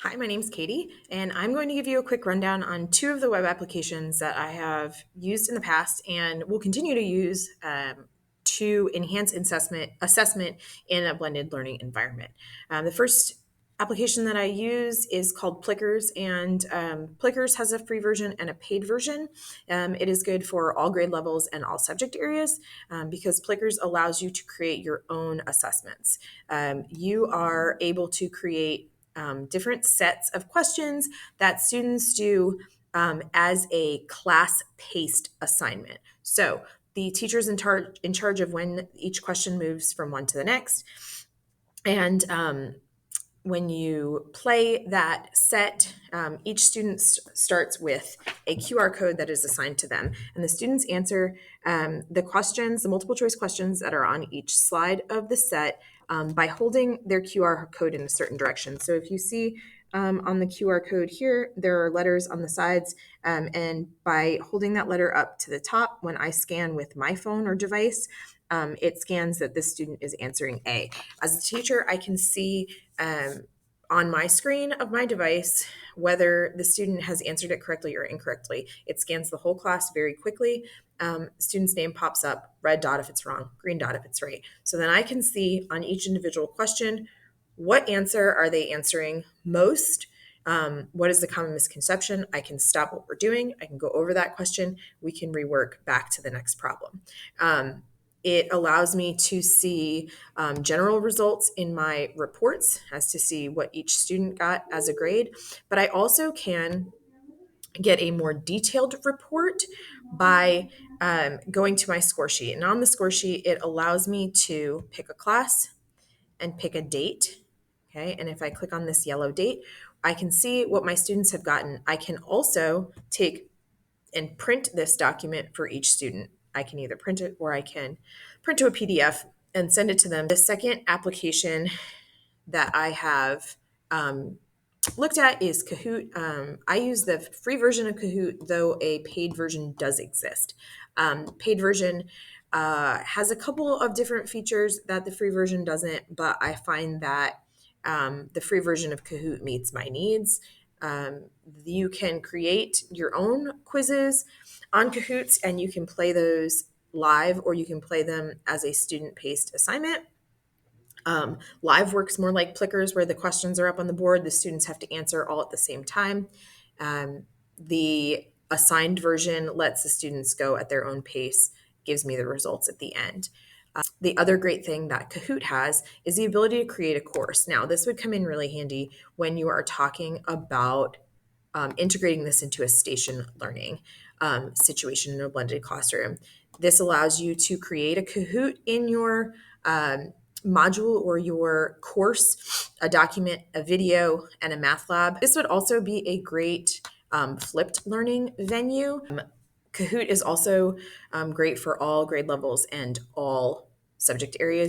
Hi, my name's Katie, and I'm going to give you a quick rundown on two of the web applications that I have used in the past and will continue to use to enhance assessment in a blended learning environment. The first application that I use is called Plickers, and Plickers has a free version and a paid version. It is good for all grade levels and all subject areas because Plickers allows you to create your own assessments. You are able to create different sets of questions that students do as a class-paced assignment. So the teacher's in charge of when each question moves from one to the next. And when you play that set, each student starts with a QR code that is assigned to them. And the students answer the multiple choice questions that are on each slide of the set by holding their QR code in a certain direction. So if you see on the QR code here, there are letters on the sides. And by holding that letter up to the top, when I scan with my phone or device, it scans that this student is answering A. As a teacher, I can see on my screen of my device whether the student has answered it correctly or incorrectly. It scans the whole class very quickly. Student's name pops up, red dot if it's wrong, green dot if it's right. So then I can see on each individual question, what answer are they answering most? What is the common misconception? I can stop what we're doing. I can go over that question. We can rework back to the next problem. It allows me to see general results in my reports as to see what each student got as a grade, but I also can get a more detailed report by going to my score sheet. And on the score sheet, it allows me to pick a class and pick a date. Okay, and if I click on this yellow date, I can see what my students have gotten. I can also take and print this document for each student. I can either print it or I can print to a PDF and send it to them. The second application that I have looked at is Kahoot. I use the free version of Kahoot, though a paid version does exist. Paid version has a couple of different features that the free version doesn't, but I find that the free version of Kahoot meets my needs. You can create your own quizzes on Kahoots and you can play those live or you can play them as a student-paced assignment. Live works more like Plickers, where the questions are up on the board. The students have to answer all at the same time. The assigned version lets the students go at their own pace, gives me the results at the end. The other great thing that Kahoot has is the ability to create a course. Now, this would come in really handy when you are talking about integrating this into a station learning situation in a blended classroom. This allows you to create a Kahoot in your module or your course, a document, a video, and a math lab. This would also be a great flipped learning venue. Kahoot is also great for all grade levels and all subject areas.